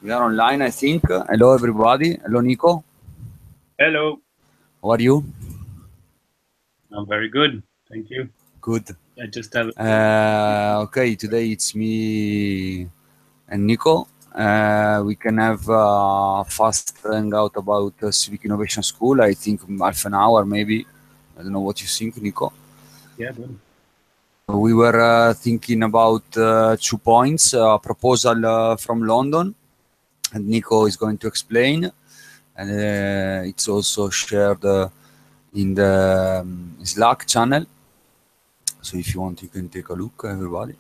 We are online, I think. Hello, everybody. Hello, Nico. Hello. How are you? I'm very good. Thank you. Good. I just have. Okay, today it's me and Nico. We can have fast hangout about Civic Innovation School. I think half an hour, maybe. I don't know what you think, Nico. Yeah, good. We were thinking about 2 points. A proposal from London, and Nico is going to explain. And it's also shared in the Slack channel. So if you want, you can take a look, everybody.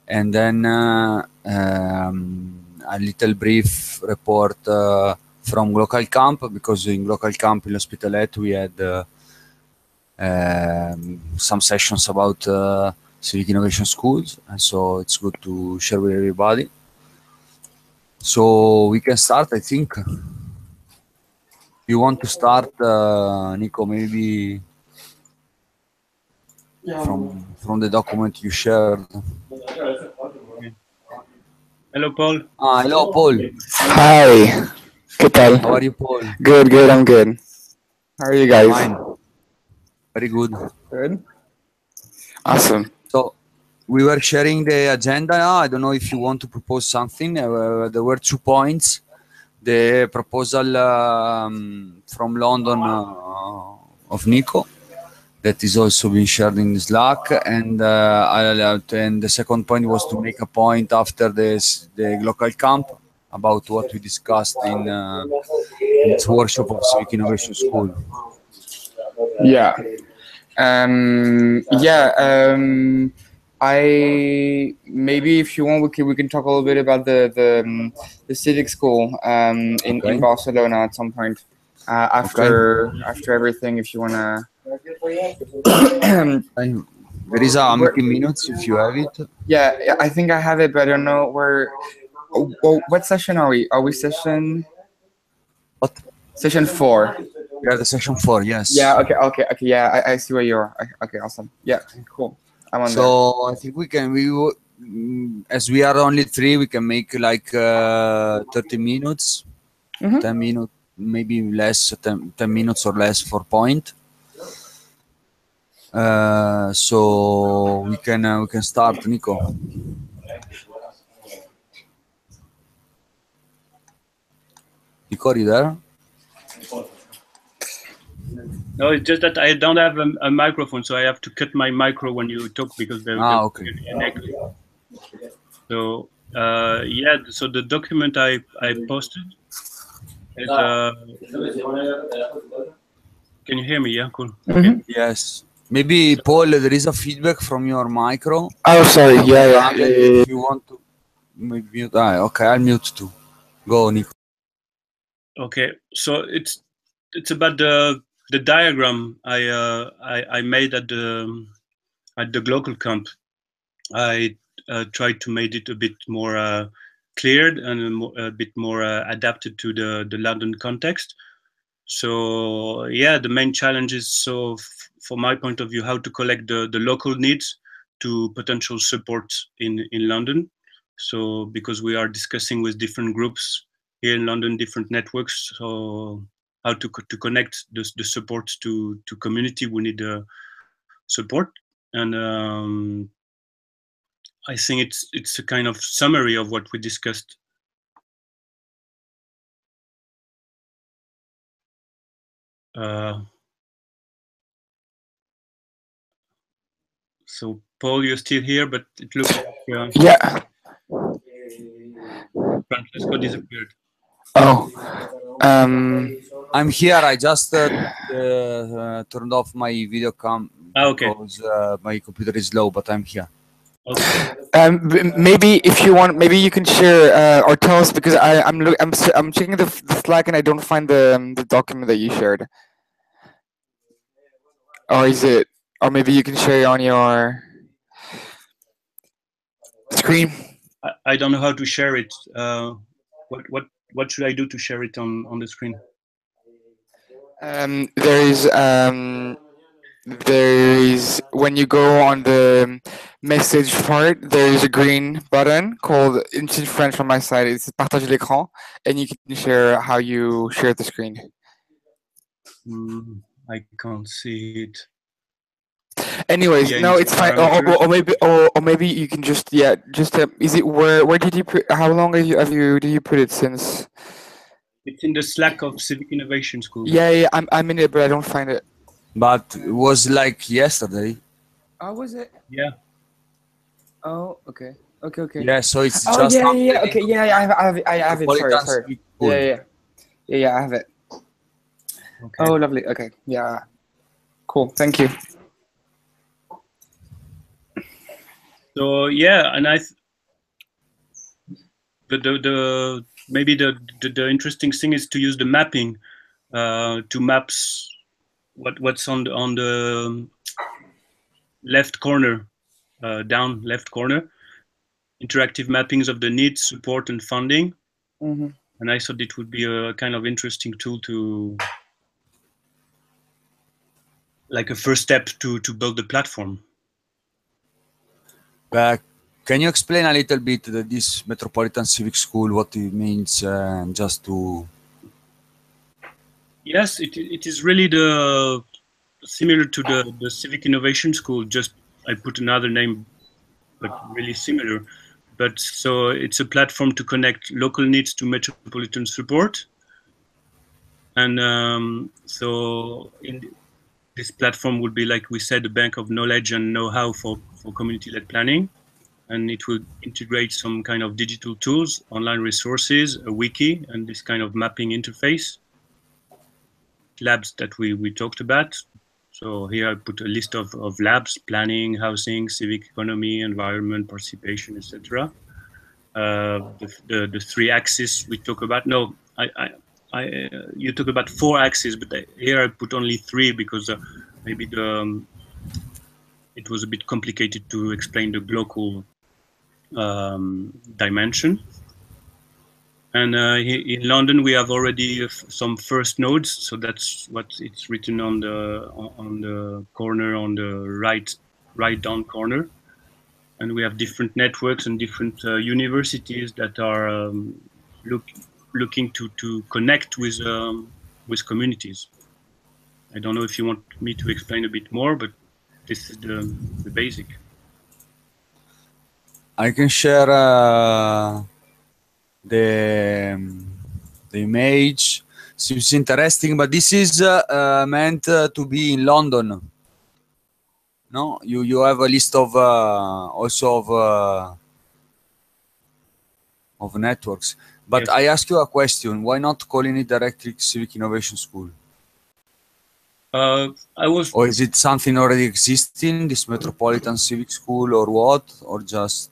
And then a little brief report from local camp, because in local camp in L'Hospitalet we had some sessions about civic innovation schools, and so it's good to share with everybody. So we can start, I think. You want to start, Nico, maybe from the document you shared. Okay. Hello, Paul. Hello, Paul. Hi. ¿Qué tal? How are you, Paul? Good, good. I'm good. How are you guys? Fine. Very good. Good. Awesome. So we were sharing the agenda. I don't know if you want to propose something. There were 2 points. The proposal from London of Nico, that is also being shared in Slack, and the second point was to make a point after the local camp about what we discussed in this workshop of Civic Innovation School. Yeah. I maybe if you want, we can talk a little bit about the Civic School in Barcelona at some point after everything. If you wanna. There is a meeting minutes if you have it. Yeah, I think I have it, but I don't know where. What session are we? Are we session? What? Session 4. Yeah, the session 4. Yes. Yeah. Okay. Yeah, I see where you are. Okay. Awesome. Yeah. Cool. I'm on there. I think we can. As we are only 3, we can make like 30 minutes, 10 minutes, maybe less, 10 minutes or less for point. So we can start, Nico. Nico, are you there? No, it's just that I don't have a microphone, so I have to cut my micro when you talk because there's an echo. So yeah, so the document I posted is. Can you hear me? Yeah, cool. Okay. Yes. Maybe Paul, there is a feedback from your micro. Oh, sorry. Yeah. If you want to maybe mute. Okay, I'll mute too. Go, Nico. Okay, so it's about the diagram I made at the local camp. I tried to make it a bit more cleared and a bit more adapted to the London context. So yeah, the main challenge is, from my point of view, how to collect the local needs to potential support in London. So because we are discussing with different groups here in London, different networks, so how to connect the support to community, we need support. And I think it's a kind of summary of what we discussed. So Paul, you're still here, but it looks like yeah. Francesco disappeared. Oh. I'm here. I just turned off my video cam because my computer is low, but I'm here. Okay. Maybe if you want, maybe you can share or tell us, because I'm checking the Slack and I don't find the document that you shared. Or is it? Or maybe you can share it on your screen. I don't know how to share it. What should I do to share it on the screen? There is there's when you go on the message part, there's a green button called, in French on my side, it's partage l'écran, and you can share how you share the screen. I can't see it. Anyways, Yeah, no, it's fine. Or maybe you can just is it where did you put? How long did you put it since? It's in the Slack of Civic Innovation School. Yeah, I'm in it, but I don't find it. But it was like yesterday. Oh, was it? Yeah. Oh, okay. Yeah, so it's Oh, just. yeah. Okay, yeah, I have it. Sorry. Civic School. Yeah, I have it. Okay. Oh, lovely. Okay, yeah. Cool. Thank you. So yeah, and maybe the interesting thing is to use the mapping to maps what's on the left corner, down left corner, interactive mappings of the needs, support, and funding. Mm-hmm. And I thought it would be a kind of interesting tool to, like a first step to build the platform. Can you explain a little bit this Metropolitan Civic School, what it means, just to... Yes, it is really similar to the Civic Innovation School, just I put another name, but really similar. But so it's a platform to connect local needs to metropolitan support. And so this platform would be, like we said, a bank of knowledge and know-how for community-led planning. And it will integrate some kind of digital tools, online resources, a wiki, and this kind of mapping interface. Labs that we talked about. So here I put a list of labs: planning, housing, civic economy, environment, participation, etc. The three axes we talk about. No, you talk about 4 axes, but here I put only 3 because maybe it was a bit complicated to explain the global dimension. And in London, we have already some first nodes. So that's what it's written on the corner, on the right down corner. And we have different networks and different universities that are looking to connect with communities. I don't know if you want me to explain a bit more, but this is the basic. I can share the image. Seems interesting, but this is meant to be in London. No, you have a list of also of networks. But Yes. I ask you a question: why not calling it directly Civic Innovation School? Or is it something already existing, this Metropolitan Civic School, or what, or just?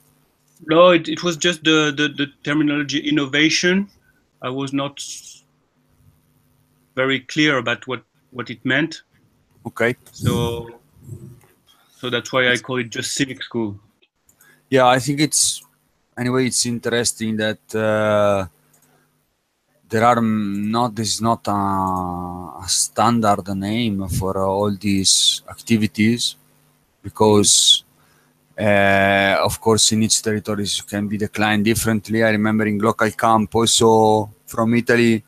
No, it was just the terminology innovation. I was not very clear about what it meant. Okay. So that's why I call it just Civic School. Yeah, I think it's interesting that there are this is not a standard name for all these activities, because of course in each territories can be declined differently. I remember in local camp also from Italy,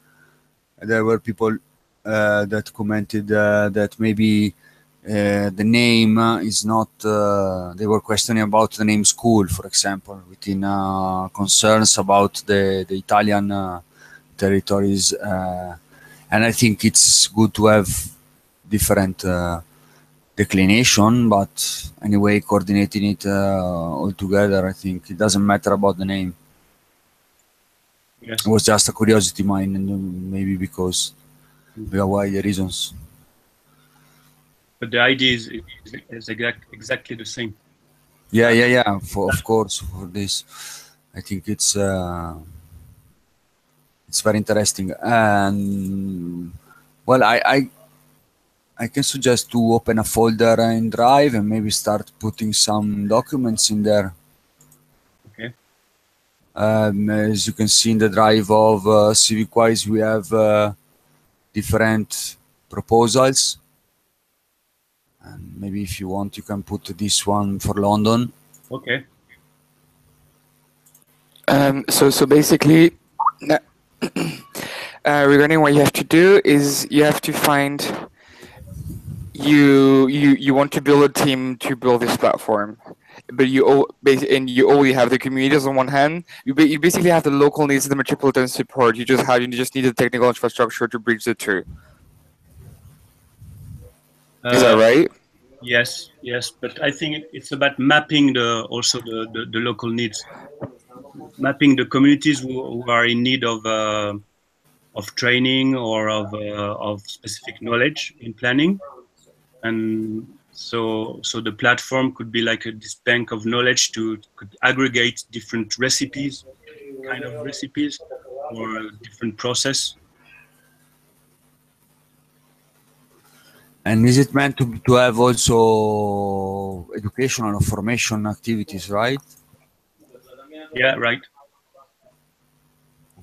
there were people that commented that maybe the name is not, they were questioning about the name school, for example, within concerns about the Italian territories. And I think it's good to have different declination, but anyway, coordinating it all together, I think it doesn't matter about the name. Yes. It was just a curiosity mine, and maybe because there are wide reasons. But the idea is exactly the same. Yeah. Of course, for this, I think it's very interesting. And well, I can suggest to open a folder in Drive and maybe start putting some documents in there. Okay. As you can see in the Drive of CivicWise, we have different proposals. And maybe if you want, you can put this one for London. Okay. So basically, regarding what you have to do is you have to find you want to build a team to build this platform, but you only have the communities on one hand. You basically have the local needs and the metropolitan support. You just need the technical infrastructure to bridge the two. Is that right? Yes, but I think it's about mapping also the local needs, mapping the communities who are in need of training or of specific knowledge in planning, and so the platform could be like this bank of knowledge could aggregate different kind of recipes or a different process. And is it meant to have also educational or formation activities, right? Yeah, right.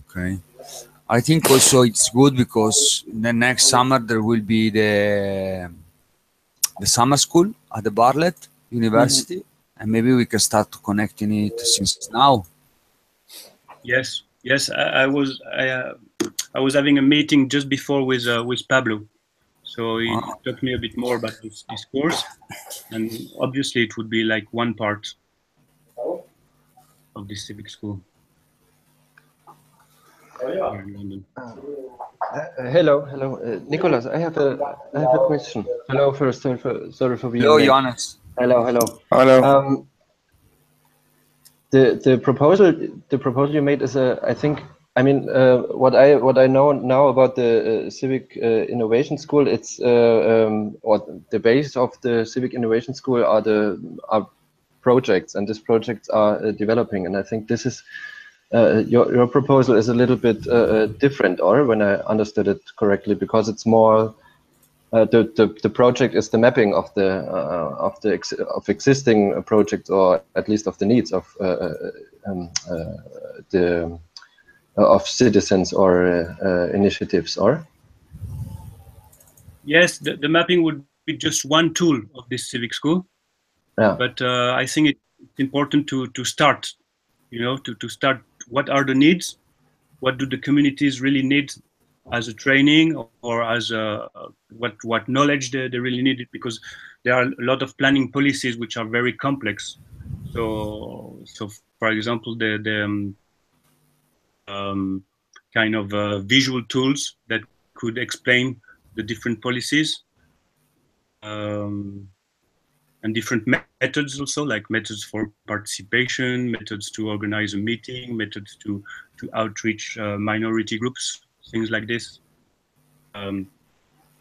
Okay. I think also it's good because in the next summer there will be the summer school at the Bartlett University, and maybe we can start connecting it since now. Yes. I was having a meeting just before with Pablo, so he talked me a bit more about this course, and obviously it would be like one part of the civic school. Hello, Nicolas. I have a question. Hello, first, sorry for being Hello, late. Johannes. Hello. The proposal you made is I think. I mean, what I know now about the Civic Innovation School, it's or the base of the Civic Innovation School are projects, and these projects are developing, and I think this is. Your proposal is a little bit different, or when I understood it correctly, because it's more the project is the mapping of existing projects, or at least of the needs of citizens or initiatives, or yes, the mapping would be just one tool of this civic school. Yeah. But I think it's important to start. To start. What are the needs? What do the communities really need as a training, or as what knowledge they really need? Because there are a lot of planning policies which are very complex. So for example, the kind of visual tools that could explain the different policies. And different methods also, like methods for participation, methods to organize a meeting, methods to outreach minority groups, things like this.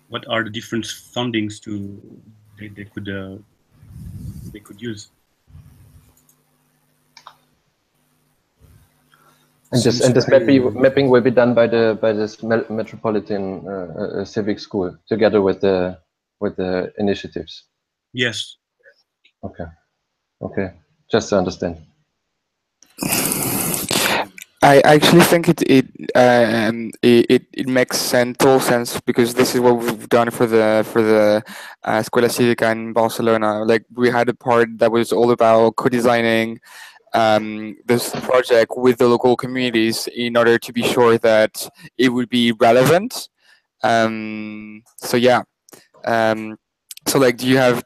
What are the different fundings they could use? And this mapping will be done by this metropolitan civic school together with the initiatives. Yes. Okay. Just to understand. I actually think it makes total sense, because this is what we've done for the Escuela Cívica in Barcelona. Like, we had a part that was all about co-designing this project with the local communities in order to be sure that it would be relevant. So yeah. So like, do you have a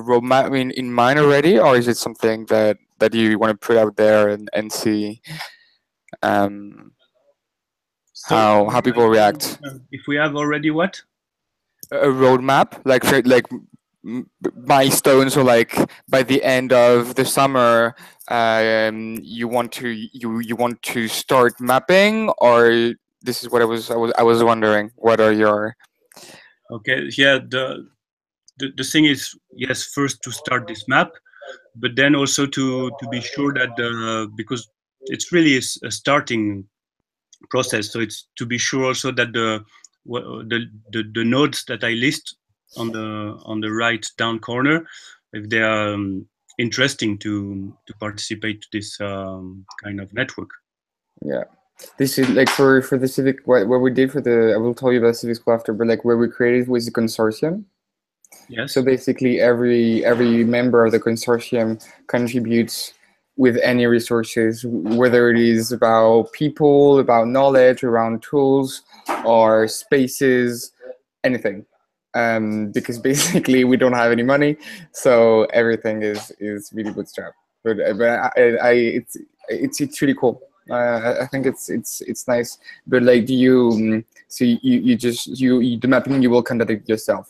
roadmap in mind already, or is it something that you want to put out there and see how people react? If we have already what? A roadmap, like milestones, or like by the end of the summer, you want to start mapping, or this is what I was wondering. What are your? Okay, yeah. The thing is, yes, first to start this map, but then also to be sure that because it's really a starting process, so it's to be sure also that the nodes that I list on the right down corner, if they are interesting to participate to this kind of network. Yeah. This is like for the Civic, what we did for the, I will tell you about Civic School after, but like where we created was a consortium. Yes. So basically, every member of the consortium contributes with any resources, whether it is about people, about knowledge, around tools, or spaces, anything. Because basically we don't have any money, so everything is really bootstrap. But it's really cool. I think it's nice. But like, do you so you just you the mapping you will conduct it yourself?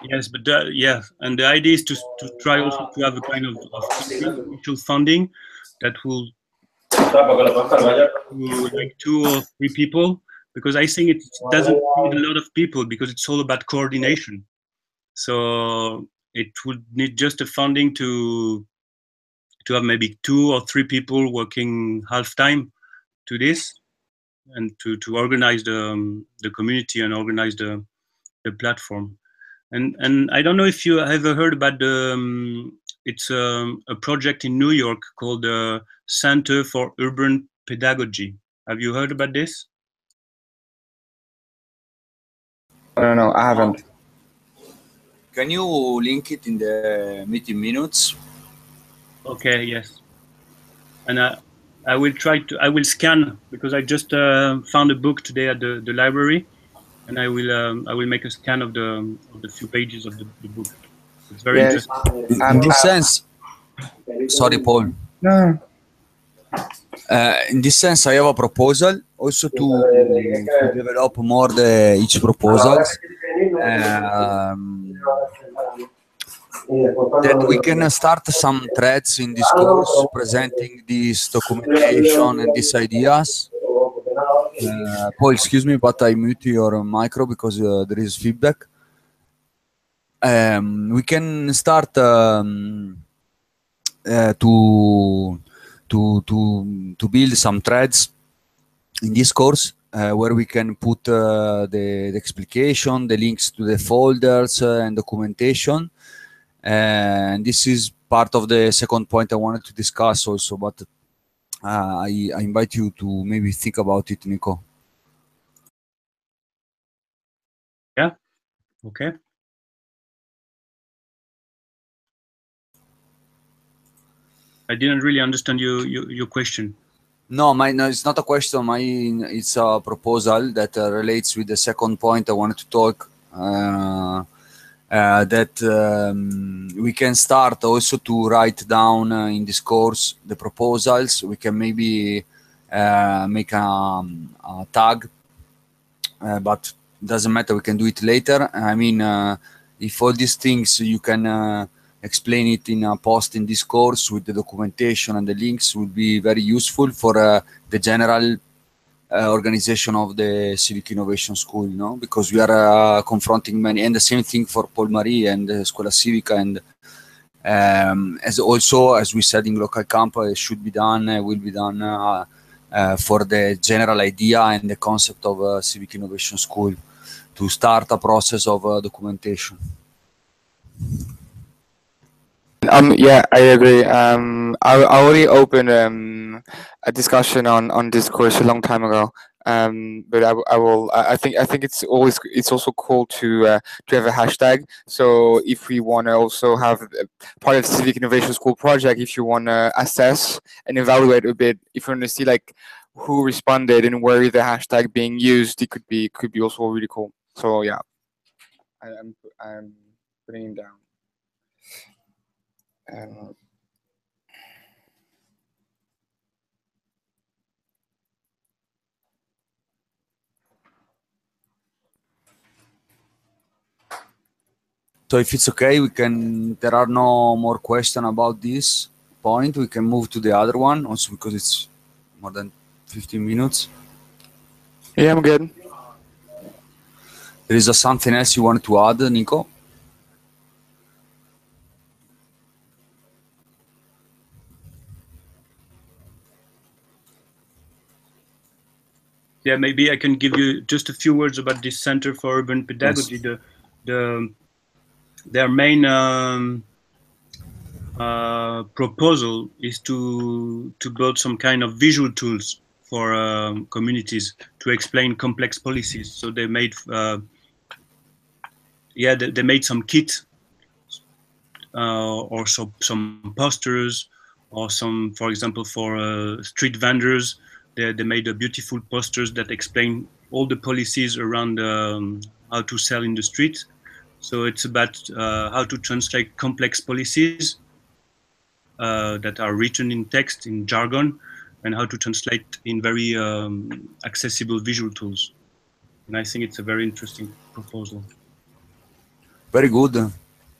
Yes, but yeah, and the idea is to try also to have a kind of funding, initial funding that will to like 2 or 3 people, because I think it doesn't need a lot of people because it's all about coordination. So it would need just a funding to have maybe 2 or 3 people working half time to this, and to organize the community and organize the platform. And I don't know if you ever heard about it's a project in New York called the Center for Urban Pedagogy. Have you heard about this? I don't know. I haven't. Can you link it in the meeting minutes? Okay, yes. And I will try to. I will scan, because I just found a book today at the library, and I will make a scan of the few pages of the book. It's very Yes. interesting. In this sense, sorry, Paul. No. In this sense, I have a proposal also to develop more each proposals. That we can start some threads in this course presenting this documentation and these ideas. Paul, excuse me, but I mute your micro because there is feedback. We can start to build some threads in this course where we can put the explication, the links to the folders and documentation. And this is part of the second point I wanted to discuss also, but I invite you to maybe think about it, Nico. Yeah. Okay. I didn't really understand your question. No, it's not a question. It's a proposal that relates with the second point I wanted to talk. That we can start also to write down in this course the proposals. We can maybe make a tag, but it doesn't matter. We can do it later. I mean, if all these things you can explain it in a post in this course with the documentation and the links would be very useful for the general organization of the Civic Innovation School, you know, because we are confronting many, and the same thing for Paul Marie and Scuola Civica, and as also, as we said in local camp, it should be done, will be done for the general idea and the concept of Civic Innovation School to start a process of documentation. Yeah, I agree. I already opened a discussion on Discourse a long time ago. But I will. I think it's also cool to have a hashtag. So if we want to also have part of the Civic Innovation School project, if you want to assess and evaluate a bit, if you want to see like who responded and where is the hashtag being used, it could be also really cool. So yeah, I'm putting it down. So if it's okay, we can. There are no more questions about this point. We can move to the other one also because it's more than 15 minutes. Yeah, I'm good. There is something else you wanted to add, Nico? Yeah, maybe I can give you just a few words about this Center for Urban Pedagogy. Yes. Their main proposal is to build some kind of visual tools for communities to explain complex policies. So they made yeah, they made some kit or some posters, or some, for example, for street vendors, they made beautiful posters that explain all the policies around how to sell in the street. So it's about how to translate complex policies that are written in text, in jargon, and how to translate in very accessible visual tools. And I think it's a very interesting proposal. Very good.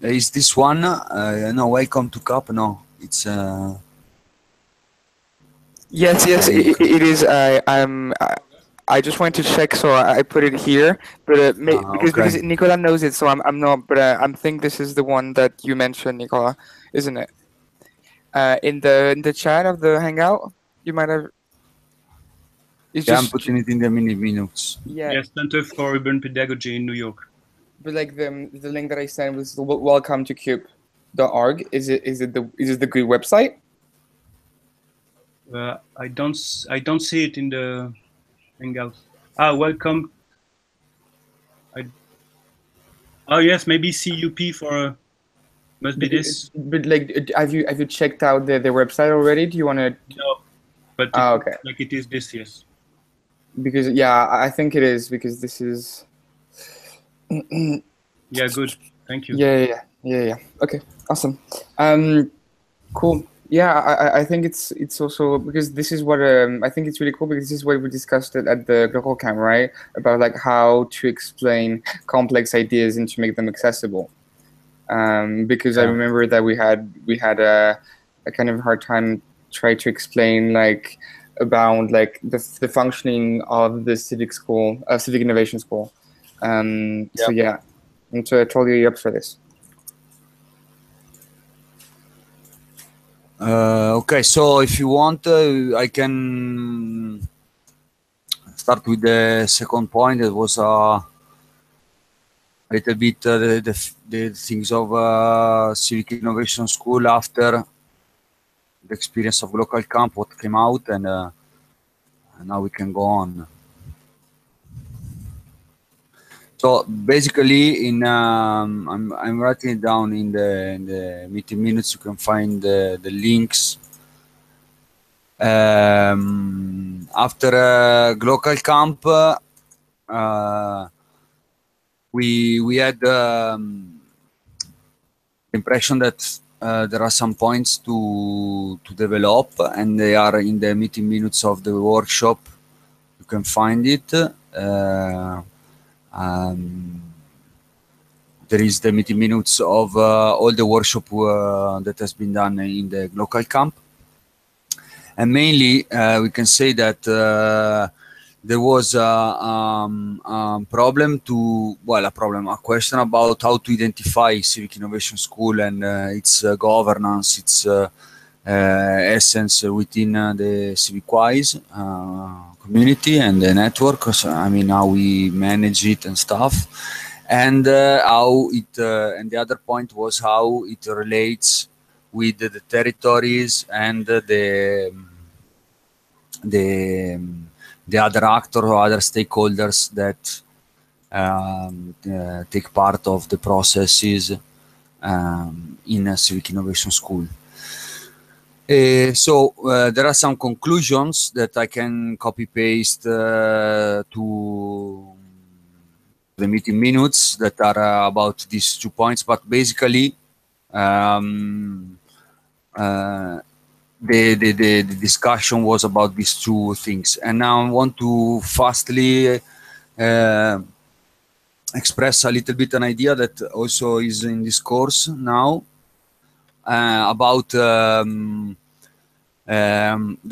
Is this one? No, welcome to CAP. No, it's. Yes, it is. I just wanted to check, so I put it here. But because Okay. Nicola knows it, so I'm not. But I think this is the one that you mentioned, Nicola, isn't it? In the chat of the Hangout, you might have. It's Yeah, I'm just putting it in the minutes. yeah. Yes, Center for Urban Pedagogy in New York. But like the link that I sent was welcome to cube.org. Is it the good website? I don't see it in the Hangout. Welcome. Oh yes, maybe CUP for must be this. But like, have you checked out their website already? Do you want to? No, but Okay. like it is this, yes. Because yeah, I think it is, because this is. Yeah, good. Thank you. Yeah. Okay, awesome. Cool. Yeah, I think it's also because this is what I think it's really cool, because this is what we discussed at the local camp, right? About like how to explain complex ideas and to make them accessible. Because I remember that we had a kind of hard time trying to explain like about like the functioning of the civic innovation school. So yeah, I'm totally up for this. Okay, so if you want, I can start with the second point. It was a little bit the things of Civic Innovation School after the experience of local camp, what came out, and now we can go on. So basically, I'm writing it down in the meeting minutes. You can find the links. After local camp, we had the impression that there are some points to develop, and they are in the meeting minutes of the workshop. You can find it. There is the meeting minutes of all the workshop that has been done in the local camp. And mainly, we can say that there was a question about how to identify Civic Innovation School and its governance, its essence within the Civic-wise community and the network. So, I mean, how we manage it and stuff. And how it, and the other point was how it relates with the territories and the other actors or other stakeholders that take part of the processes in a Civic Innovation School. So there are some conclusions that I can copy paste to the meeting minutes that are about these 2 points, but basically the discussion was about these 2 things. And now I want to fastly express a little bit an idea that also is in this course now about the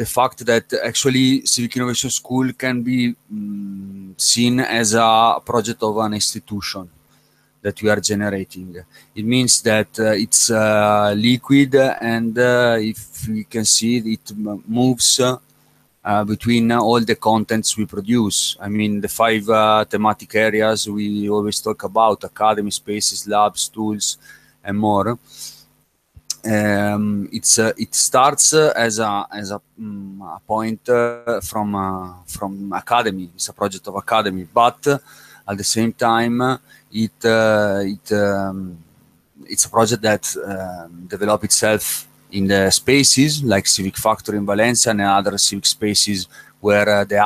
fact that actually Civic Innovation School can be seen as a project of an institution that we are generating. It means that it's liquid, and if we can see it moves between all the contents we produce. I mean, the 5 thematic areas we always talk about: academy, spaces, labs, tools, and more. It starts as a point from academy. It's a project of academy, but At the same time, it's a project that developed itself in the spaces like Civic Factory in Valencia and other civic spaces where the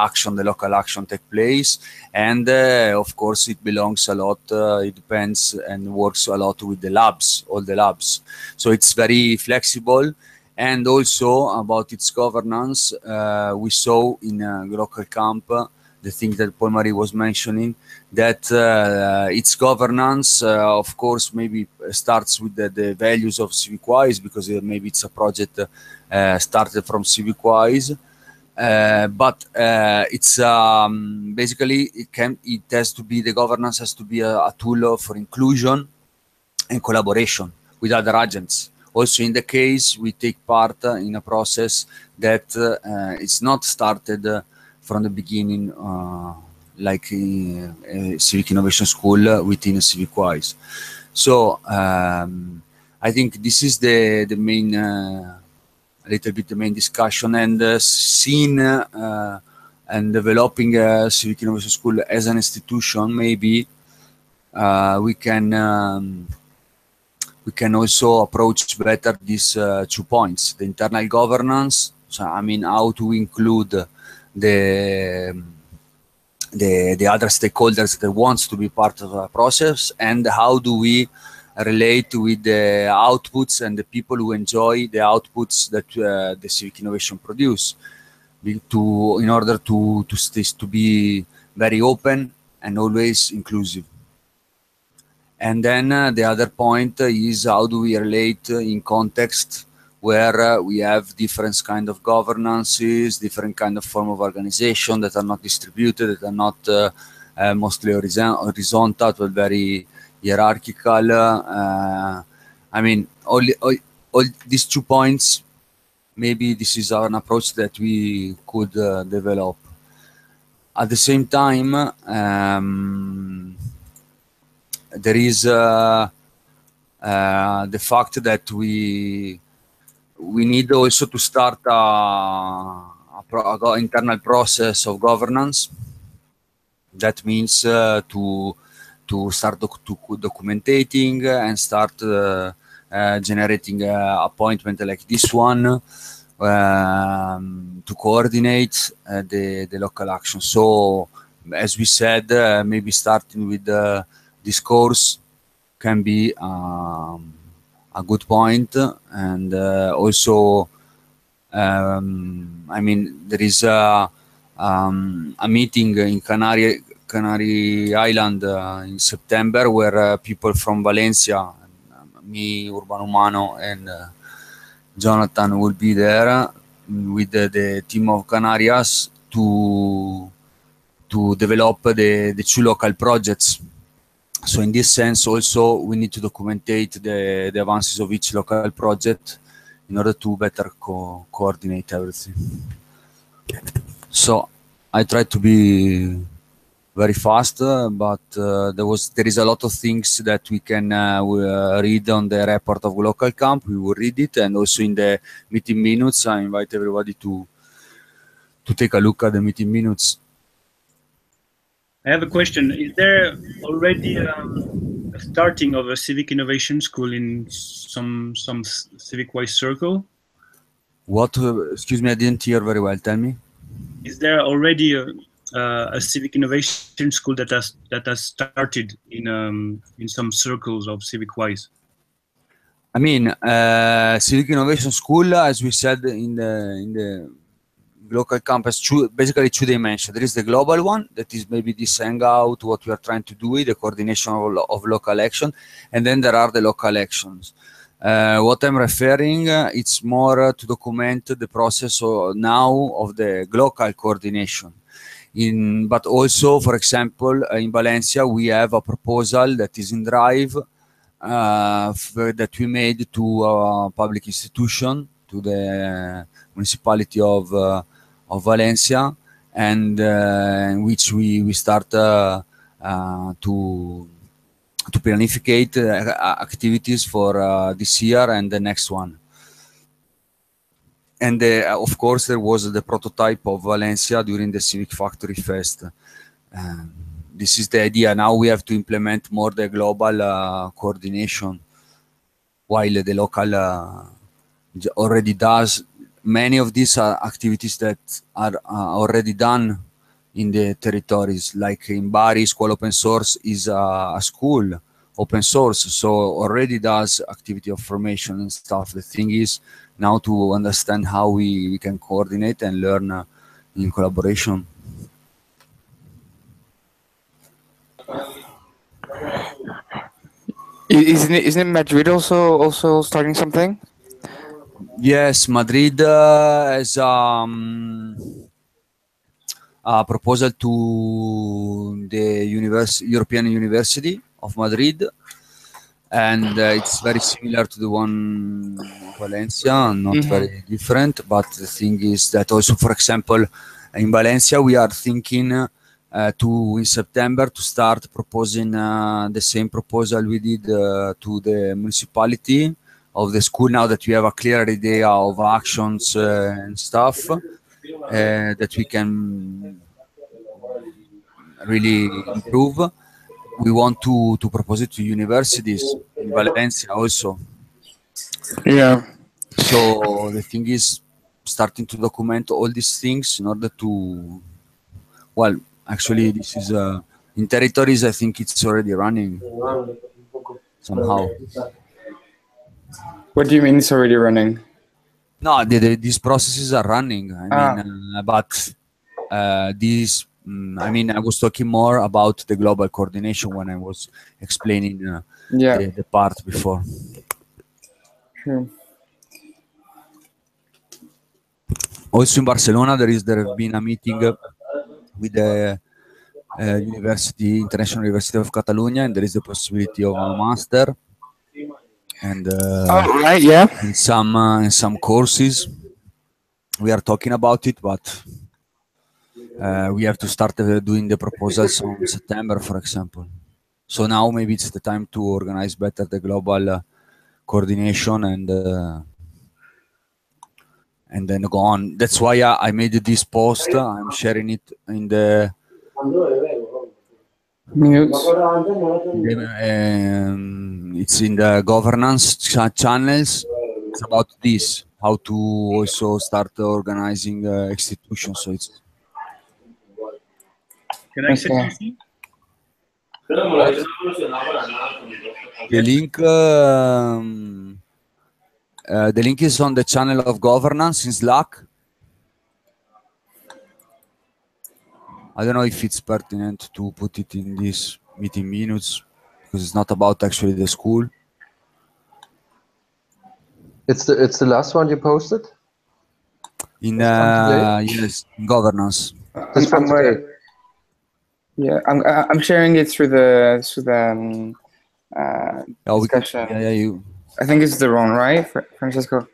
local action take place. And of course, it belongs a lot, it depends and works a lot with the labs, all the labs. So it's very flexible. And also about its governance, we saw in local camp the thing that Paul-Marie was mentioning, that its governance, of course, maybe starts with the values of CivicWise, because maybe it's a project started from CivicWise. But it's basically the governance has to be a tool for inclusion and collaboration with other agents. Also, in the case, we take part in a process that is not started from the beginning, like a Civic Innovation School within a CivicWise. So I think this is the main, a little bit the main discussion, and seeing and developing a Civic Innovation School as an institution, maybe we can also approach better these 2 points: the internal governance. So, I mean, how to include the other stakeholders that wants to be part of the process, and how do we relate with the outputs and the people who enjoy the outputs that the Civic Innovation produce, in order to be very open and always inclusive. And then the other point is, how do we relate in context where we have different kind of governances, different kind of form of organization that are not distributed, that are not mostly horizontal, but very hierarchical. I mean, all these 2 points, maybe this is an approach that we could develop. At the same time, there is the fact that we need also to start a internal process of governance. That means to start documenting and start generating appointment like this one, to coordinate the local action. So, as we said, maybe starting with this course can be a good point. And also, I mean, there is a meeting in Canary Island in September, where people from Valencia, me, Urban Umano, and Jonathan will be there with the team of Canarias to develop the 2 local projects. So in this sense, also, we need to documentate the advances of each local project in order to better coordinate everything. So I tried to be very fast, but there is a lot of things that we can read on the report of local camp. We will read it, and also in the meeting minutes, I invite everybody to take a look at the meeting minutes. I have a question. Is there already a starting of a Civic Innovation School in some Civic-wise circle? What? Excuse me, I didn't hear very well. Tell me. Is there already a Civic Innovation School that has started in some circles of Civic-wise? I mean, Civic Innovation School, as we said in the local campus, basically 2 dimensions. There is the global one, that is maybe this hangout, what we are trying to do, the coordination of local action, and then there are the local actions. What I'm referring, it's more to document the process now of the local coordination. But also, for example, in Valencia, we have a proposal that is in drive, that we made to a public institution, to the municipality of Valencia, and in which we start to planificate activities for this year and the next one. And of course, there was the prototype of Valencia during the Civic Factory Fest. this is the idea. Now we have to implement more the global coordination, while the local already does many of these activities that are already done in the territories. Like in Bari, School Open Source is a school open source, so already does activity of formation and stuff. The thing is now to understand how we can coordinate and learn in collaboration. Isn't it Madrid also starting something? Yes, Madrid has a proposal to the European University of Madrid, and it's very similar to the one of Valencia, not very different. But the thing is that also, for example, in Valencia, we are thinking in September to start proposing the same proposal we did to the municipality of the school. Now that we have a clear idea of actions and stuff, that we can really improve, we want to propose it to universities in Valencia also. Yeah. So the thing is starting to document all these things in order to, well, actually this is in territories, I think it's already running somehow. What do you mean it's already running? No, these processes are running. I mean, but these, I mean, I was talking more about the global coordination when I was explaining the part before. True. Also in Barcelona, there have been a meeting with the International University of Catalonia, and there is the possibility of a master and right, yeah, in some courses. We are talking about it, but we have to start doing the proposals in September, for example. So now maybe it's the time to organize better the global coordination and then go on. That's why I made this post. I'm sharing it in the minutes. It's in the governance channels. It's about this, how to also start organizing institutions. So it's. Can I say something? The link is on the channel of governance in Slack. I don't know if it's pertinent to put it in these meeting minutes because it's not about actually the school. It's the last one you posted? In yes, governance. This from today. Yeah, I'm sharing it through the discussion. I think it's the wrong, right, Francesco?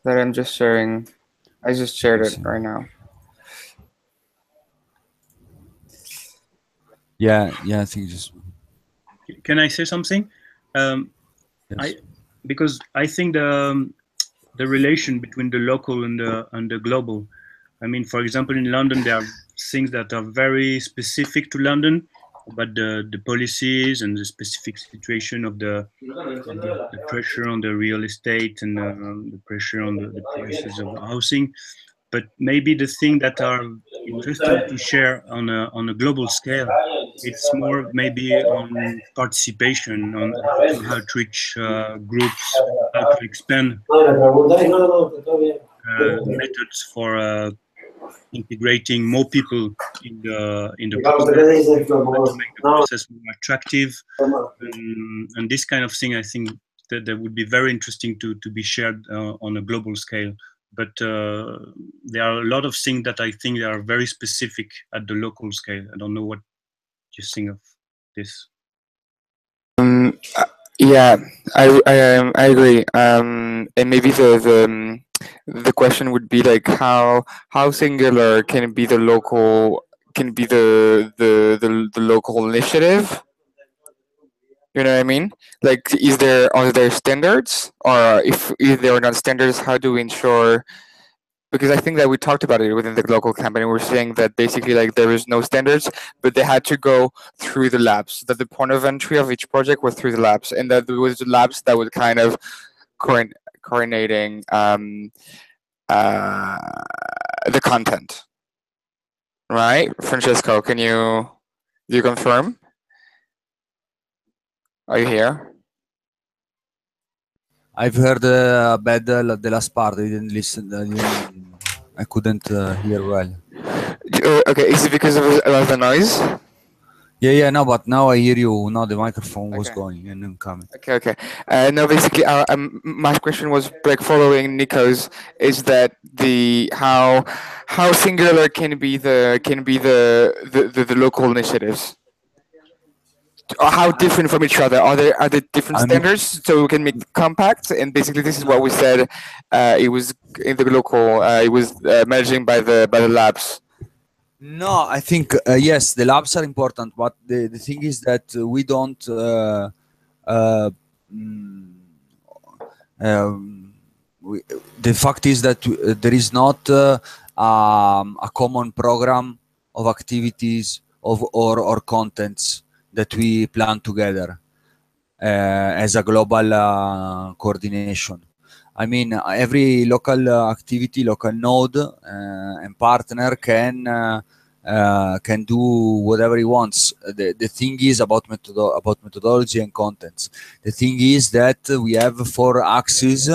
That I'm just sharing. I just shared it right now. Yeah, I think just. Can I say something? Yes. Because I think the relation between the local and the global. I mean, for example, in London, there are things that are very specific to London about the policies and the specific situation of the pressure on the real estate and the pressure on the prices of housing. But maybe the thing that are interesting to share on a global scale, it's more maybe on participation, on how to outreach groups, how to expand methods for integrating more people in the process, to make the process more attractive, and this kind of thing. I think that would be very interesting to be shared on a global scale. But there are a lot of things that I think are very specific at the local scale. I don't know what you think of this. Yeah, I agree. And maybe the question would be like how singular can be the local local initiative. You know what I mean? Like, are there standards, or if there are not standards, how do we ensure because I think that we talked about it within the local campaign. We're saying that basically like there is no standards, but they had to go through the labs. That the point of entry of each project was through the labs, and that there was labs that would kind of coordinating the content. Right, Francesco? Can you confirm? Are you here? I've heard bad the last part. I didn't listen. I couldn't hear well. Okay, is it because of the noise? Yeah, no, but now I hear you. Now the microphone was Okay. going and then coming. Okay. No, basically, my question was like following Nico's. Is that how singular can be the local initiatives? Or how different from each other? Are there different I mean, standards so we can make compact? And basically, this is what we said. It was in the local. It was managing by the labs. no, I think yes, the labs are important, but the thing is that we don't. Mm, the fact is that there is not a common program of activities or contents that we plan together as a global coordination. I mean, every local activity, local node and partner can do whatever he wants. The thing is about methodology and contents. The thing is that we have 4 axes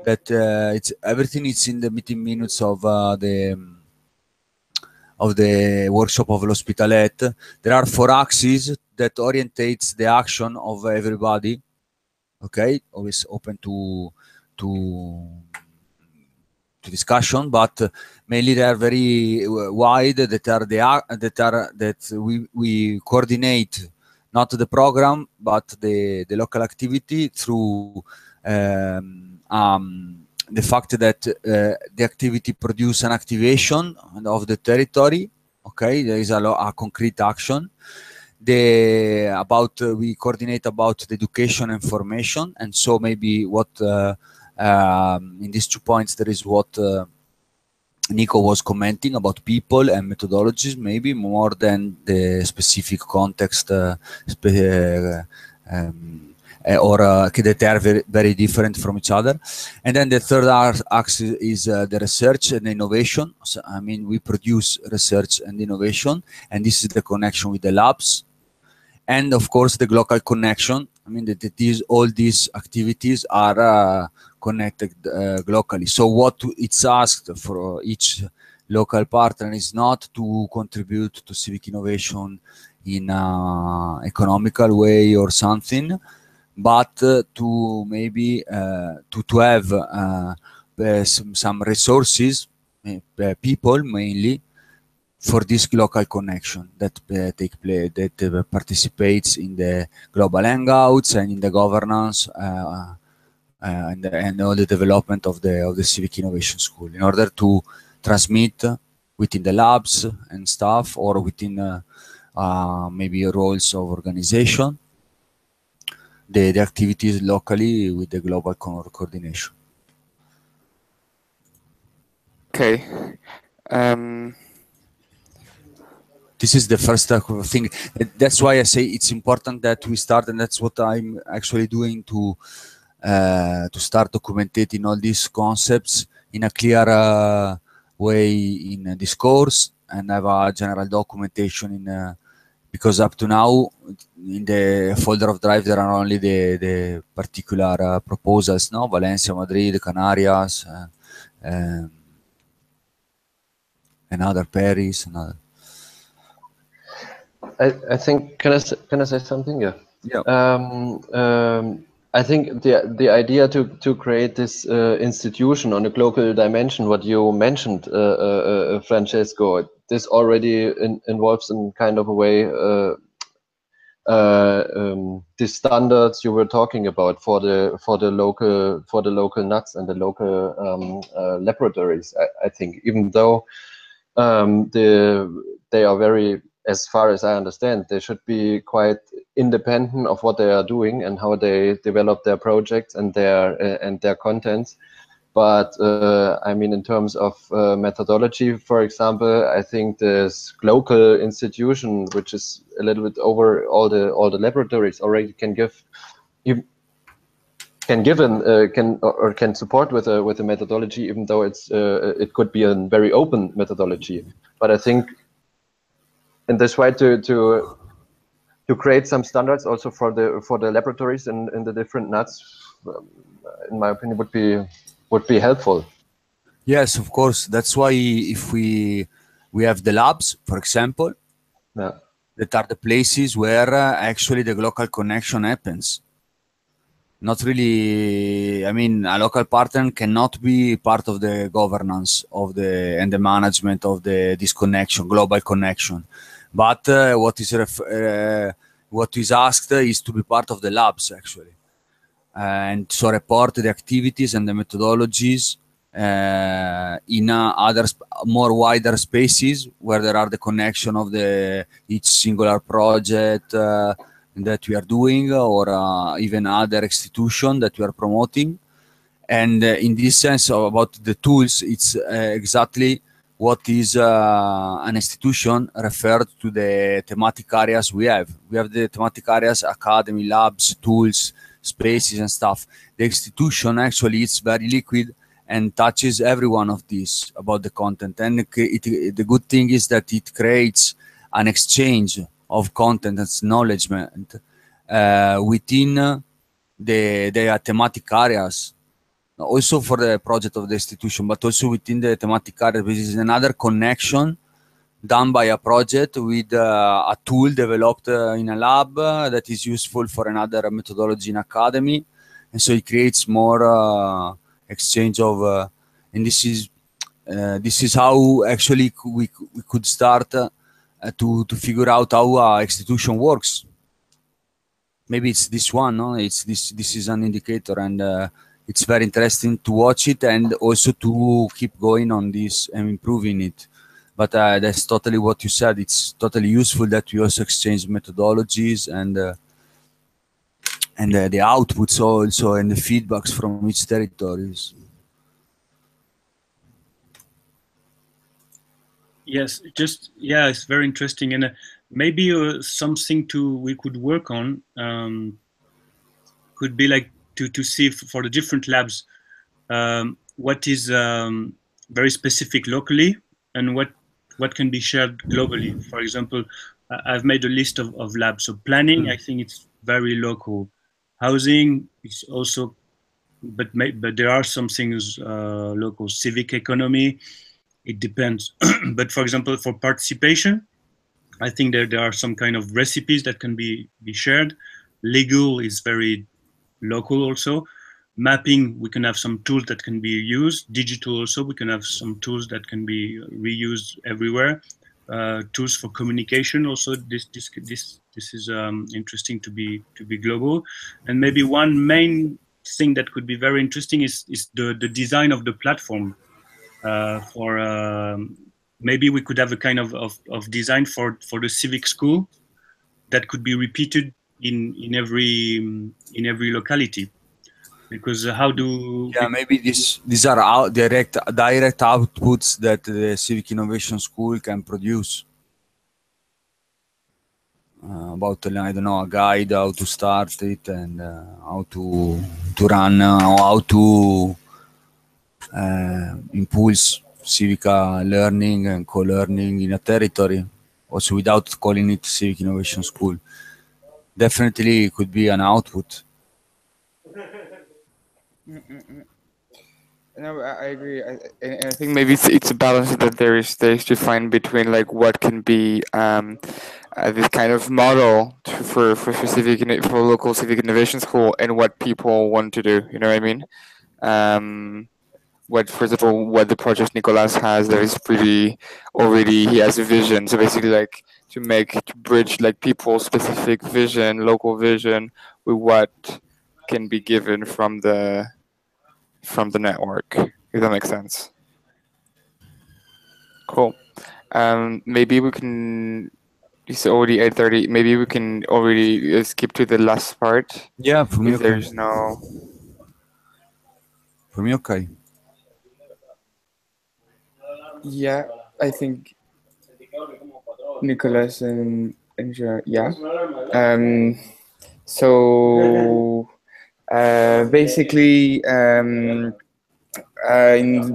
that it's everything is in the meeting minutes of the workshop of l'Hospitalet. There are 4 axes that orientates the action of everybody. Okay, always open to discussion, but mainly they are very wide. That we coordinate not the program but the local activity through the fact that the activity produce an activation of the territory. Okay, there is a concrete action. We coordinate about the education and formation, and so maybe what in these 2 points there is what Nico was commenting about people and methodologies, maybe more than the specific context or that are very, very different from each other. And then the third axis is the research and innovation. So, I mean, we produce research and innovation, and this is the connection with the labs. And of course, the local connection. I mean, all these activities are connected locally. So what it's asked for each local partner is not to contribute to civic innovation in an economical way or something, but to maybe to have some resources, people mainly, for this local connection that take place, that participates in the global hangouts and in the governance and all the development of the Civic Innovation School, in order to transmit within the labs and stuff, or within maybe roles of organization, the activities locally with the global coordination. Okay. This is the first thing. That's why I say it's important that we start, and that's what I'm actually doing to start documenting all these concepts in a clear way in this course, and have a general documentation because up to now in the folder of Drive there are only the particular proposals, no? Valencia, Madrid, Canarias, another Paris, another. I think, can I say something? Yeah. Yeah. I think the idea to create this institution on a global dimension, what you mentioned, Francesco, this already involves in kind of a way the standards you were talking about for the local nuts and the local laboratories. I think, even though they are very, as far as I understand, they should be quite independent of what they are doing and how they develop their projects and their contents. But I mean, in terms of methodology, for example, I think this local institution, which is a little bit over all the laboratories, already can give can support with a methodology, even though it could be a very open methodology. But I think in this way to create some standards also for the laboratories in the different nuts, in my opinion, would be helpful. Yes, of course. That's why if we have the labs, for example, Yeah. that are the places where actually the local connection happens. Not really. I mean, a local partner cannot be part of the governance of and the management of this connection, global connection. But what is asked is to be part of the labs actually, and so report the activities and the methodologies in other more wider spaces where there are the connection of each singular project that we are doing, or even other institution that we are promoting. And in this sense about the tools, it's exactly what is an institution referred to the thematic areas we have. We have the thematic areas, academy, labs, tools, spaces and stuff. The institution actually is very liquid and touches every one of these about the content. And the good thing is that it creates an exchange of content and acknowledgement within the thematic areas, also for the project of the institution, but also within the thematic area. This is another connection done by a project with a tool developed in a lab that is useful for another methodology in academy. And so it creates more exchange of, and this is how actually we could start to figure out how our institution works. Maybe it's this one, no? This is an indicator, and it's very interesting to watch it and also to keep going on this and improving it. But that's totally what you said. It's totally useful that we also exchange methodologies and the outputs also and the feedbacks from each territories. Yes, it's very interesting, and maybe something we could work on could be like to see for the different labs what is very specific locally and what can be shared globally. For example, I've made a list of labs. So planning, I think it's very local. Housing is also, but there are some things local. Civic economy, it depends. But for example, for participation, I think there are some kind of recipes that can be shared. Legal is very local also. Mapping, we can have some tools that can be used. Digital also, we can have some tools that can be reused everywhere. Tools for communication also. This is interesting to be global. And maybe one main thing that could be very interesting is the design of the platform. Maybe we could have a kind of design for the civic school that could be repeated in every locality. Because maybe these are direct outputs that the Civic Innovation School can produce. About, I don't know, a guide how to start it and how to run or how to impulse civic learning and co-learning in a territory, also without calling it Civic Innovation School. Definitely it could be an output. No, I agree. I think maybe it's a balance that there's to find between like what can be this kind of model for local civic innovation school and what people want to do. You know what I mean? First of all, what the project Nicolas has, there is pretty already. He has a vision, so basically like to bridge like people's specific vision, local vision, with what can be given from the network, if that makes sense. Cool. Maybe we can. It's already 8:30. Maybe we can already skip to the last part. Yeah, for me, okay. There's no. For me, okay. Yeah, I think Nicholas and yeah. So basically, in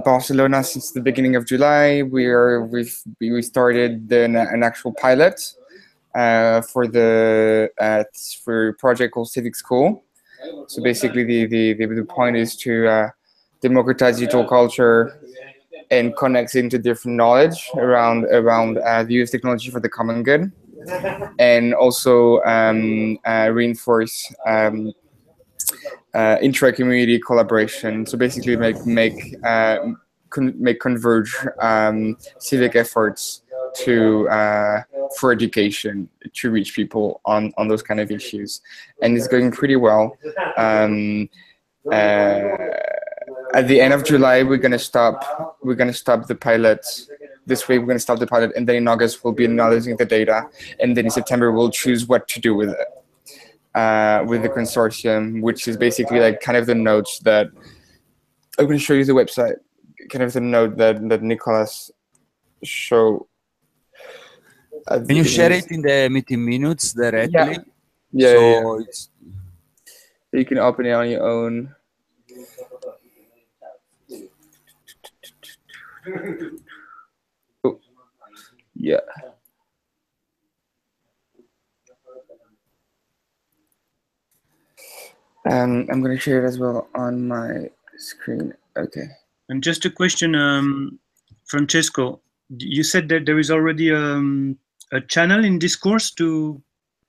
Barcelona since the beginning of July, we started an actual pilot for a project called Civic School. So basically, the point is to democratize digital culture and connect into different knowledge around the use of technology for the common good, and also reinforce intra-community collaboration. So basically, make converge civic efforts to for education to reach people on those kind of issues, and it's going pretty well. At the end of July, we're gonna stop the pilot. This week we're gonna stop the pilot, and then in August we'll be analyzing the data, and then in September we'll choose what to do with it. With the consortium, which is basically like kind of the notes that I'm going to show you the website, kind of the note that Nicolas showed. Can you share it in the meeting minutes directly? Yeah. So It's, you can open it on your own. Oh, yeah. I'm going to share it as well on my screen. Okay. And just a question, Francesco. You said that there is already a channel in Discourse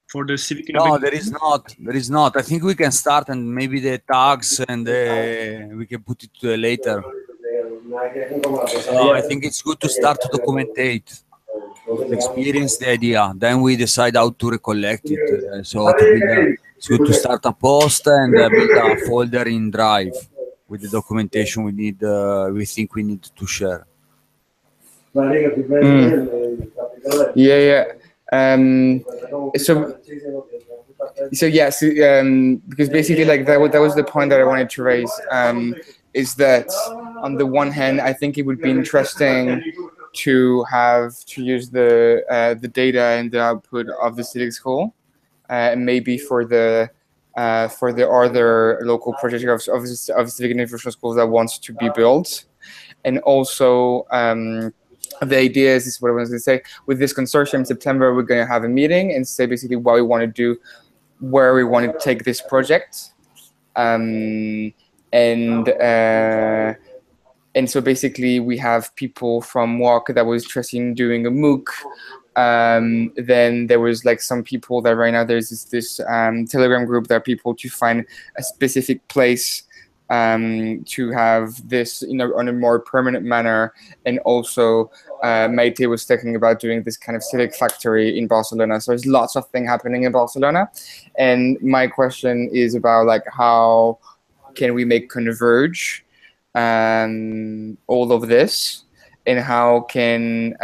for the Civic Innovation? No, there is not. There is not. I think we can start, and maybe the tags and we can put it later. So I think it's good to start to documentate the experience, the idea. Then we decide how to recollect it. So it's good to start a post and build a folder in Drive with the documentation we need. We think we need to share. Yeah. So yes, because basically, like that was the point that I wanted to raise. Is that on the one hand, I think it would be interesting to use the data and the output of the Civic School, and maybe for the other local projects of Civic Innovation Schools that wants to be built, and also. The idea is, this is what I was going to say, with this consortium in September, we're going to have a meeting and say basically what we want to do, where we want to take this project. And so basically we have people from WARC that was interested in doing a MOOC. Then there was like some people that right now there's this Telegram group that are people to find a specific place to have this, on a more permanent manner. And also Maite was talking about doing this kind of civic factory in Barcelona. So there's lots of things happening in Barcelona. And my question is about like how can we make converge all of this, and how can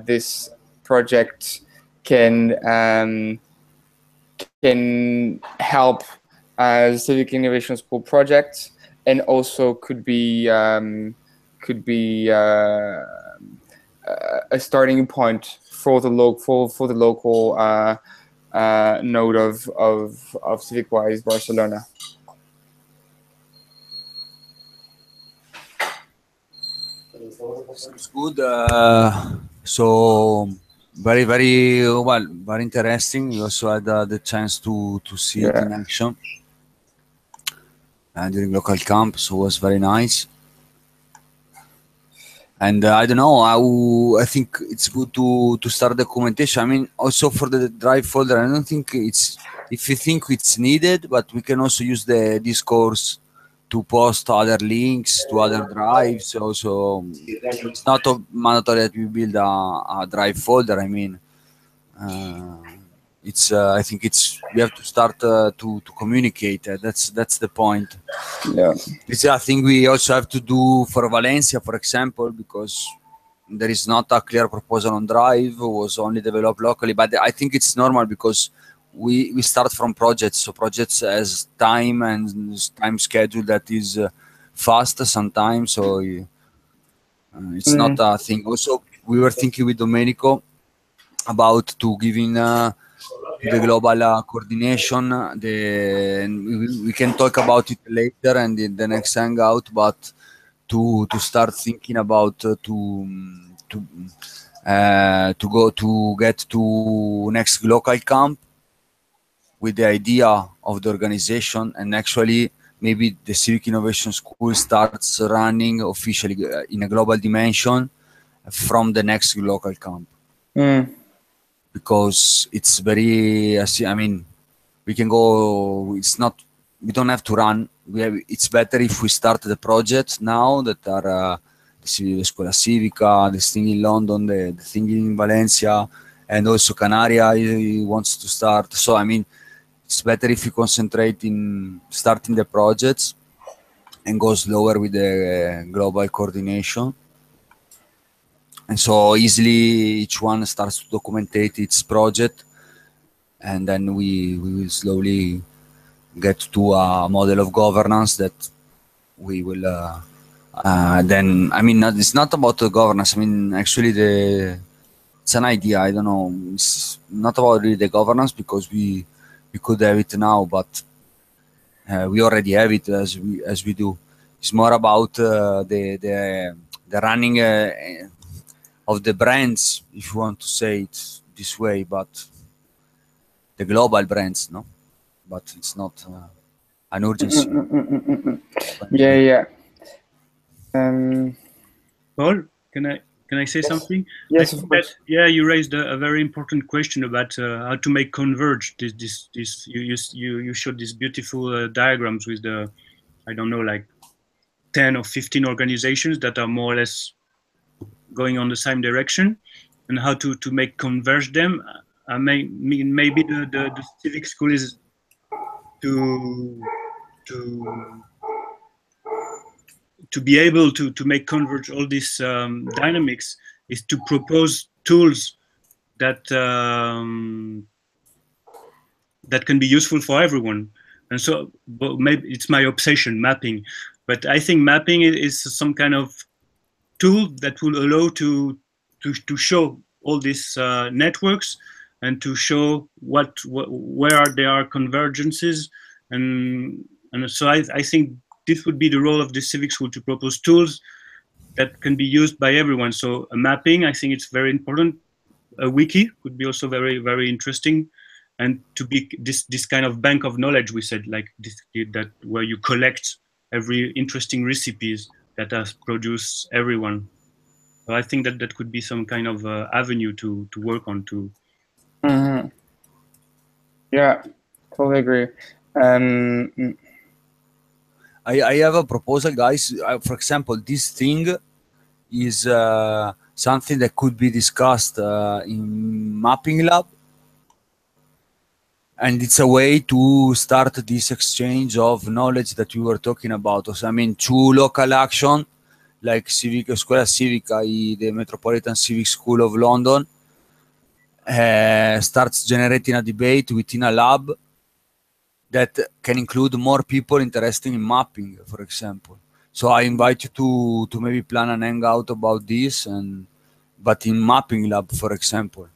this project can help Civic Innovation School project, and also could be a starting point for the local node of Civic-wise Barcelona. Sounds good. So very interesting. We also had the chance to see it in action during local camp, so it was very nice. And I don't know, I think it's good to start documentation. I mean, also for the Drive folder, I don't think if you think it's needed, but we can also use the discourse to post other links to other drives. Also, it's not mandatory that we build a Drive folder. I mean, I think we have to start to communicate. That's the point. Yeah. This is a thing we also have to do for Valencia, for example, because there is not a clear proposal on Drive. It was only developed locally, but I think it's normal because we start from projects. So projects has time and time schedule that is fast sometimes. So It's not a thing. Also, we were thinking with Domenico about to giving the global coordination. We can talk about it later and in the next hangout, but to start thinking about to go to get to next local camp with the idea of the organization, and actually maybe the Civic Innovation School starts running officially in a global dimension from the next local camp. Because it's very, I mean, we can go, it's not, we don't have to run. It's better if we start the project now that are the Scuola Civica, the thing in London, the thing in Valencia, and also Canaria he wants to start. So, I mean, it's better if you concentrate in starting the projects and go slower with the global coordination. And so easily each one starts to documentate its project, and then we will slowly get to a model of governance that we will then, I mean, it's not about the governance. I mean, actually it's an idea. I don't know. It's not about really the governance because we could have it now, but we already have it as we do. It's more about the running of the brands, if you want to say it this way, but the global brands, no? But it's not an urgency. Yeah. Paul, can I say something? Yes, of course. Yeah, you raised a very important question about how to make converge this. You showed these beautiful diagrams with the, I don't know, like 10 or 15 organizations that are more or less going on the same direction, and how to make converge them. I mean, maybe the civic school is to be able to make converge all these dynamics is to propose tools that that can be useful for everyone. And so, but maybe it's my obsession, mapping. But I think mapping is some kind of tool that will allow to show all these networks and to show where there are convergences, and so I think this would be the role of the civic school, to propose tools that can be used by everyone. So a mapping, I think it's very important. A wiki could be also very, very interesting, and to be this kind of bank of knowledge, we said, like this, that where you collect every interesting recipes that has produced everyone. So I think that could be some kind of avenue to work on too. Yeah, totally agree. I have a proposal, guys. For example, this thing is something that could be discussed in Mapping Lab. And it's a way to start this exchange of knowledge that we were talking about. So, I mean, two local action, like Civic, Scuola Civica, the Metropolitan Civic School of London, starts generating a debate within a lab that can include more people interested in mapping, for example. So I invite you to maybe plan an hangout about this, but in Mapping Lab, for example.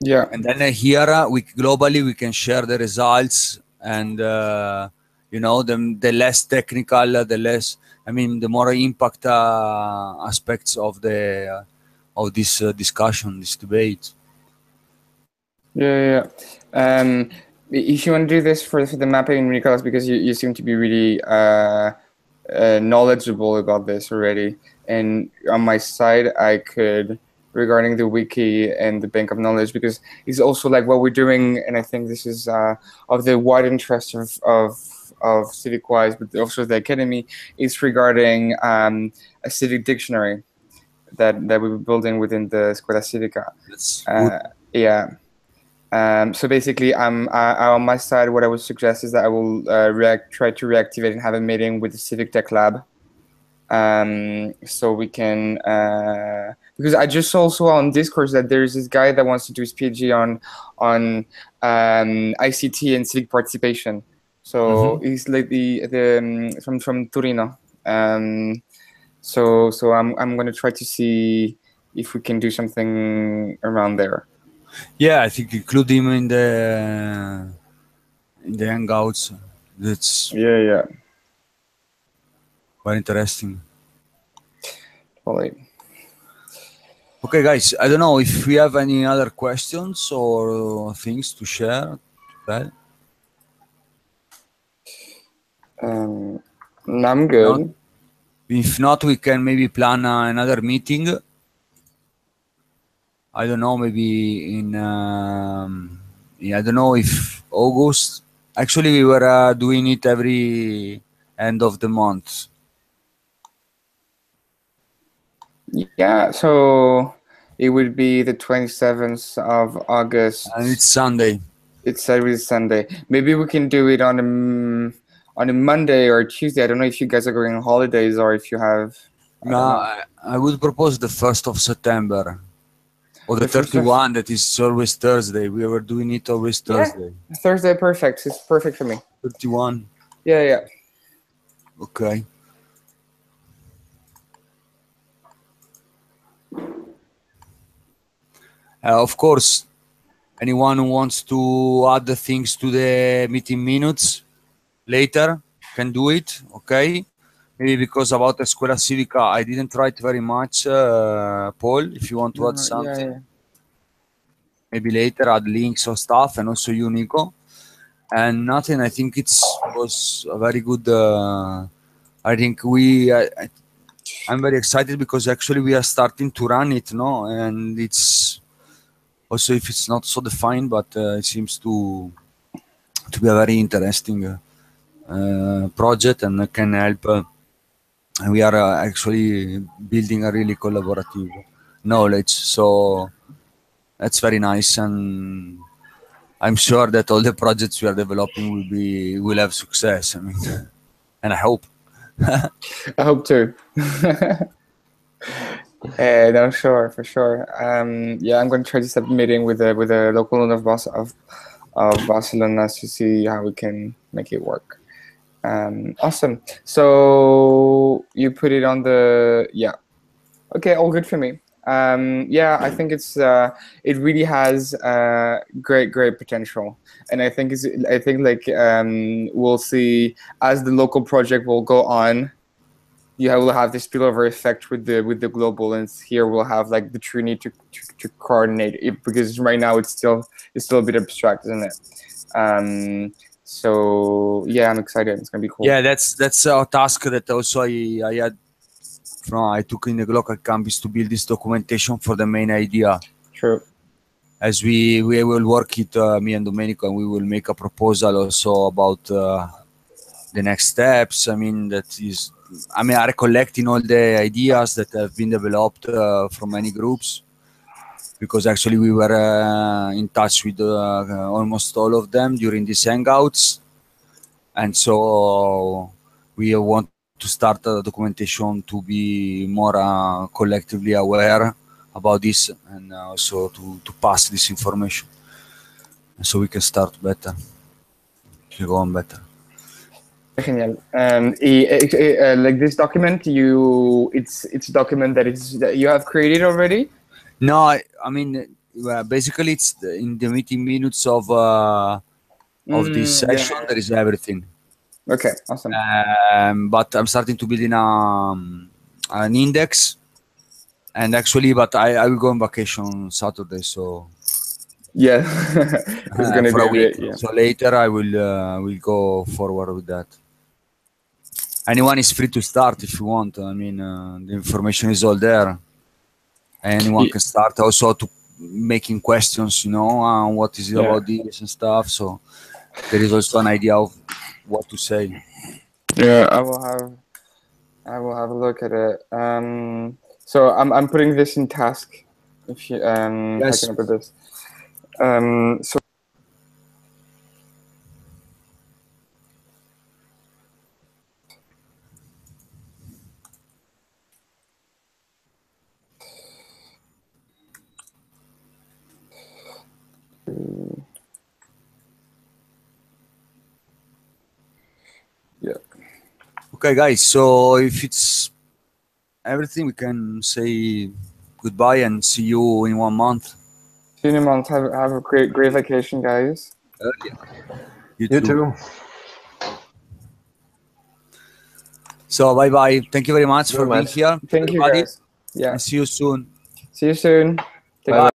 Yeah. And then here, globally, we can share the results, and you know, the less technical, the less, I mean, the more impact aspects of this discussion, this debate. Yeah. If you want to do this for the mapping, Nicolas, because you seem to be really knowledgeable about this already, and on my side, I could, regarding the wiki and the bank of knowledge, because it's also like what we're doing, and I think this is of the wide interest of Civic-wise, but also the academy, is regarding a civic dictionary that we were building within the Scuola Civica. That's good. Yeah. So basically, on my side, what I would suggest is that I will try to reactivate and have a meeting with the Civic Tech Lab. So we can, because I just saw also on Discord that there's this guy that wants to do his PhD on ICT and civic participation. So he's like from Torino. So I'm going to try to see if we can do something around there. Yeah, I think include him in the hangouts. That's Yeah. very interesting. Totally. Okay, guys, I don't know if we have any other questions or things to share. Well, I'm good. if not, we can maybe plan another meeting. I don't know, maybe in I don't know if August. Actually, we were doing it every end of the month. Yeah, so it would be the 27th of August. And it's Sunday. It's every Sunday. Maybe we can do it on a Monday or Tuesday. I don't know if you guys are going on holidays or if you have. I would propose the 1st of September or the 31. That is always Thursday. We were doing it always Thursday. Yeah, Thursday, perfect. It's perfect for me. 31. Yeah. Okay. Of course, anyone who wants to add the things to the meeting minutes later can do it. Okay. Maybe because about the Scuola Civica, I didn't write very much. Paul, if you want to add something, maybe later add links or stuff, and also you, Nico. And nothing. I think it was a very good. I think I'm very excited because actually we are starting to run it, no? And it's also, if it's not so defined, but it seems to be a very interesting project and can help. And we are actually building a really collaborative knowledge. So that's very nice, and I'm sure that all the projects we are developing will have success. I mean, and I hope. I hope too. No, sure, for sure. Yeah, I'm going to try to set up a meeting with the local owner of Barcelona to see how we can make it work. Awesome. So you put it on the Okay, all good for me. Yeah, I think it really has great potential, and I think we'll see as the local project will go on. We'll have this spillover effect with the global, and here we'll have like the true need to coordinate it, because right now it's still a bit abstract, isn't it? So yeah, I'm excited. It's gonna be cool. Yeah, that's a task that also I took in the local campus to build this documentation for the main idea. True. As we will work it, me and Domenico, and we will make a proposal also about the next steps. I mean, are collecting all the ideas that have been developed from many groups, because actually we were in touch with almost all of them during these hangouts, and so we want to start the documentation to be more collectively aware about this, and also to pass this information, so we can start better, to go on better. Genial. Like this document, it's a document that you have created already? No, I mean, basically it's in the meeting minutes of this session. There is everything. Okay, awesome. But I'm starting to build in an index, and actually, but I will go on vacation Saturday, so yeah, it's gonna for be a week. bit, yeah. So later I will go forward with that. Anyone is free to start if you want. I mean, the information is all there. Anyone can start also to making questions, what is it about this and stuff. So there is also an idea of what to say. Yeah, I will have a look at it. So I'm putting this in task. If you Yes. I can put this. So. Yeah. Okay, guys. So if it's everything, we can say goodbye and see you in 1 month. See you in a month. Have a great vacation, guys. Yeah. You too. So bye bye. Thank you very much for being here. Thank you, everybody. guys. Yeah. And see you soon. See you soon. Take Bye.